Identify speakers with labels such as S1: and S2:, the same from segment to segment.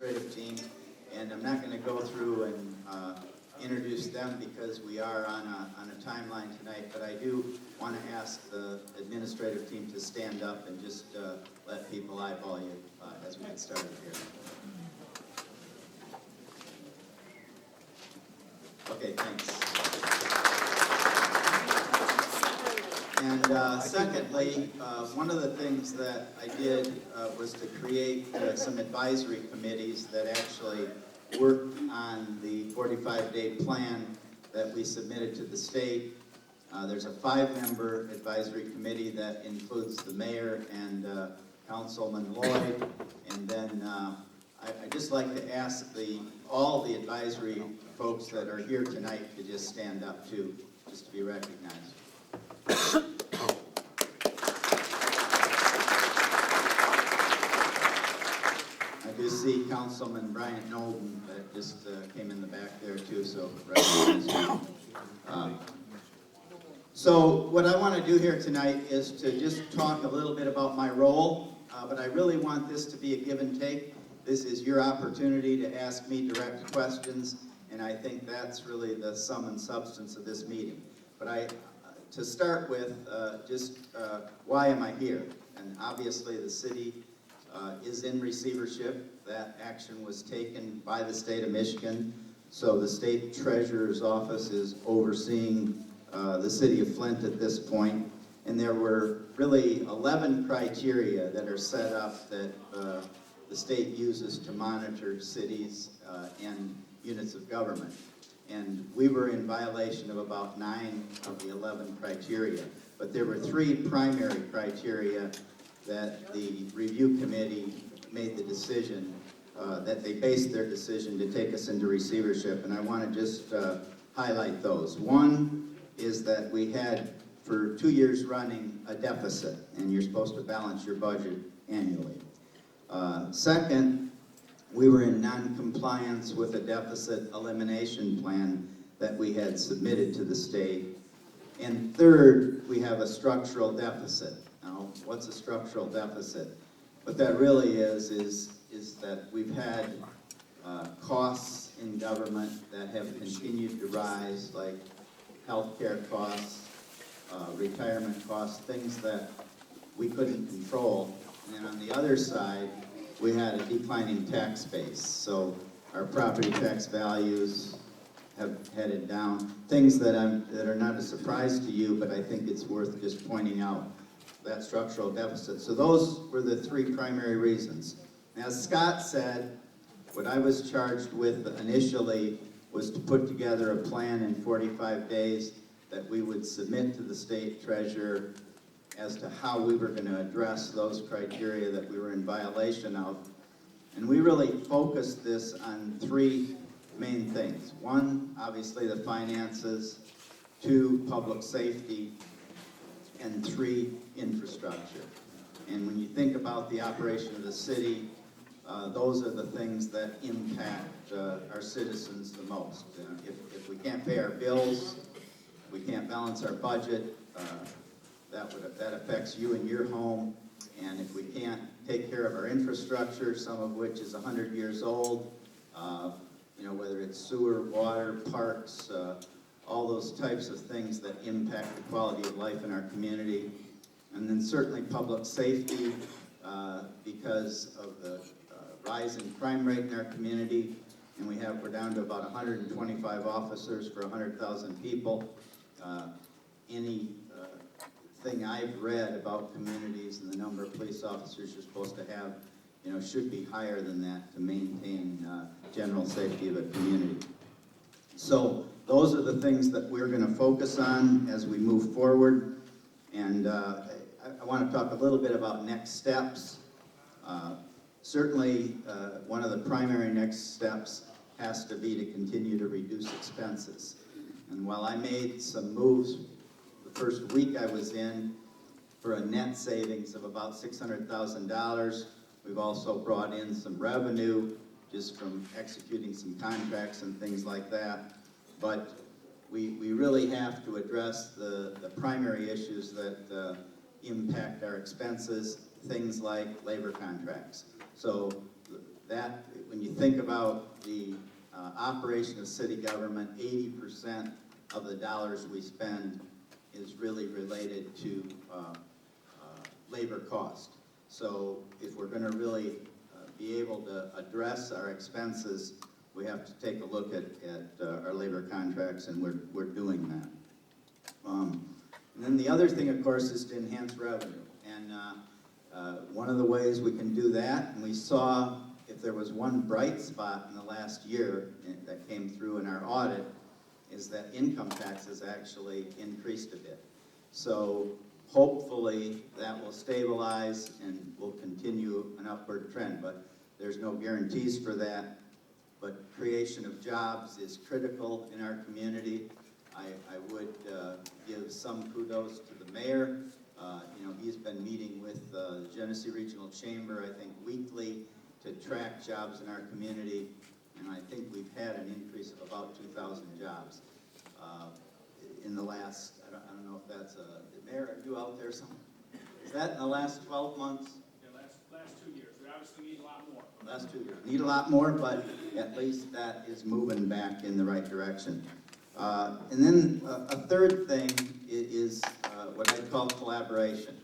S1: administrative team, and I'm not going to go through and introduce them because we are on a timeline tonight, but I do want to ask the administrative team to stand up and just let people eyeball you as we get started here. Okay, thanks. And secondly, one of the things that I did was to create some advisory committees that actually worked on the 45-day plan that we submitted to the state. There's a 5-member advisory committee that includes the mayor and Councilman Lloyd. And then I'd just like to ask all the advisory folks that are here tonight to just stand up too, just to be recognized. I do see Councilman Bryant Nolden that just came in the back there too, so recognize you. So what I want to do here tonight is to just talk a little bit about my role, but I really want this to be a give and take. This is your opportunity to ask me direct questions, and I think that's really the sum and substance of this meeting. But to start with, why am I here? And obviously the city is in receivership. That action was taken by the state of Michigan. So the state treasurer's office is overseeing the city of Flint at this point. And there were really 11 criteria that are set up that the state uses to monitor cities and units of government. And we were in violation of about 9 of the 11 criteria. But there were 3 primary criteria that the review committee made the decision, that they based their decision to take us into receivership. And I want to just highlight those. One is that we had, for 2 years running, a deficit, and you're supposed to balance your budget annually. Second, we were in non-compliance with a deficit elimination plan that we had submitted to the state. And third, we have a structural deficit. Now, what's a structural deficit? What that really is that we've had costs in government that have continued to rise, like healthcare costs, retirement costs, things that we couldn't control. And on the other side, we had a declining tax base. So our property tax values have headed down. Things that are not a surprise to you, but I think it's worth just pointing out, that structural deficit. So those were the 3 primary reasons. As Scott said, what I was charged with initially was to put together a plan in 45 days that we would submit to the state treasurer as to how we were going to address those criteria that we were in violation of. And we really focused this on 3 main things. 1, obviously the finances. 2, public safety. And 3, infrastructure. And when you think about the operation of the city, those are the things that impact our citizens the most. If we can't pay our bills, we can't balance our budget, that affects you and your home. And if we can't take care of our infrastructure, some of which is 100 years old, whether it's sewer, water, parks, all those types of things that impact the quality of life in our community. And then certainly public safety, because of the rising crime rate in our community. And we're down to about 125 officers for 100,000 people. Any thing I've read about communities and the number of police officers you're supposed to have, should be higher than that to maintain general safety of a community. So those are the things that we're going to focus on as we move forward. And I want to talk a little bit about next steps. Certainly, one of the primary next steps has to be to continue to reduce expenses. And while I made some moves the first week I was in for a net savings of about $600,000, we've also brought in some revenue just from executing some contracts and things like that. But we really have to address the primary issues that impact our expenses. things like labor contracts. So that, when you think about the operation of city government, 80% of the dollars we spend is really related to labor cost. So if we're going to really be able to address our expenses, we have to take a look at our labor contracts, and we're doing that. And then the other thing, of course, is to enhance revenue. And one of the ways we can do that, and we saw if there was one bright spot in the last year that came through in our audit, is that income taxes actually increased a bit. So hopefully that will stabilize and will continue an upward trend, but there's no guarantees for that. But creation of jobs is critical in our community. I would give some kudos to the mayor. You know, he's been meeting with the Genesee Regional Chamber, I think, weekly to track jobs in our community, and I think we've had an increase of about 2,000 jobs in the last, I don't know if that's Mayor, are you out there somewhere? Is that in the last 12 months?
S2: Yeah, last 2 years. We obviously need a lot more.
S1: Last 2 years. Need a lot more, but at least that is moving back in the right direction. And then a third thing is what I call collaboration.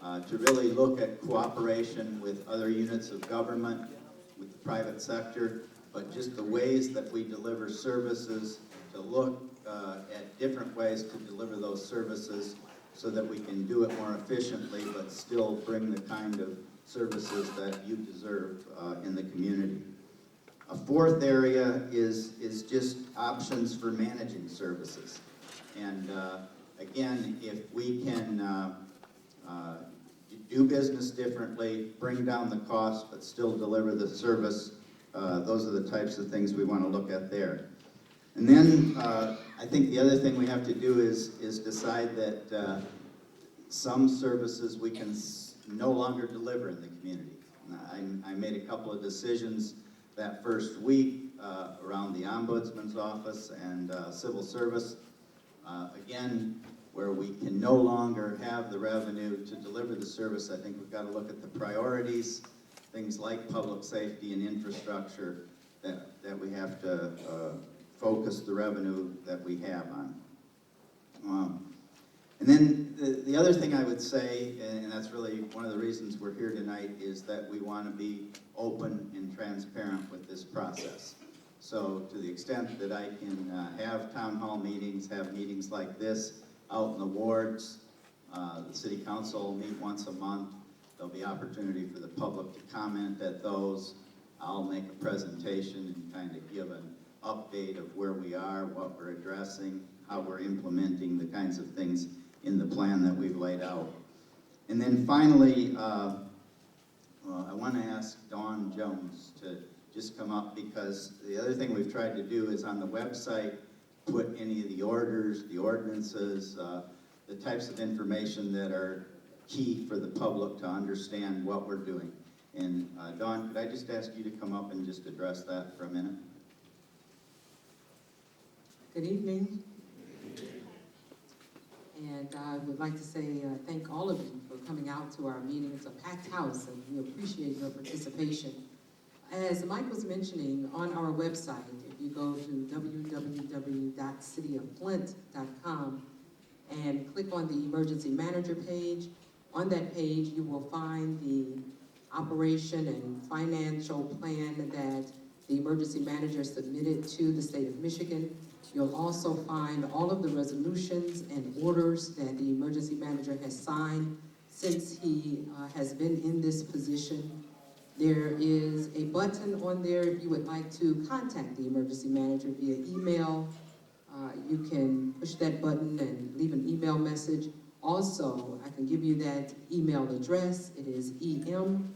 S1: To really look at cooperation with other units of government, with the private sector, but just the ways that we deliver services, to look at different ways to deliver those services so that we can do it more efficiently, but still bring the kind of services that you deserve in the community. A fourth area is just options for managing services. And again, if we can do business differently, bring down the cost, but still deliver the service, those are the types of things we want to look at there. And then I think the other thing we have to do is decide that some services we can no longer deliver in the community. I made a couple of decisions that first week around the Ombudsman's office and civil service. Again, where we can no longer have the revenue to deliver the service, I think we've got to look at the priorities, things like public safety and infrastructure that we have to focus the revenue that we have on. And then the other thing I would say, and that's really one of the reasons we're here tonight, is that we want to be open and transparent with this process. So to the extent that I can have town hall meetings, have meetings like this out in the wards, the city council will meet once a month. There'll be opportunity for the public to comment at those. I'll make a presentation and kind of give an update of where we are, what we're addressing, how we're implementing the kinds of things in the plan that we've laid out. And then finally, I want to ask Dawn Jones to just come up, because the other thing we've tried to do is on the website put any of the orders, the ordinances, the types of information that are key for the public to understand what we're doing. And Dawn, could I just ask you to come up and just address that for a minute?
S3: Good evening. And I would like to say thank all of you for coming out to our meeting. It's a packed house, and we appreciate your participation. As Mike was mentioning, on our website, if you go to www.cityofflint.com and click on the emergency manager page, on that page you will find the operation and financial plan that the emergency manager submitted to the state of Michigan. You'll also find all of the resolutions and orders that the emergency manager has signed since he has been in this position. There is a button on there if you would like to contact the emergency manager via email. You can push that button and leave an email message. Also, I can give you that email address. It is em@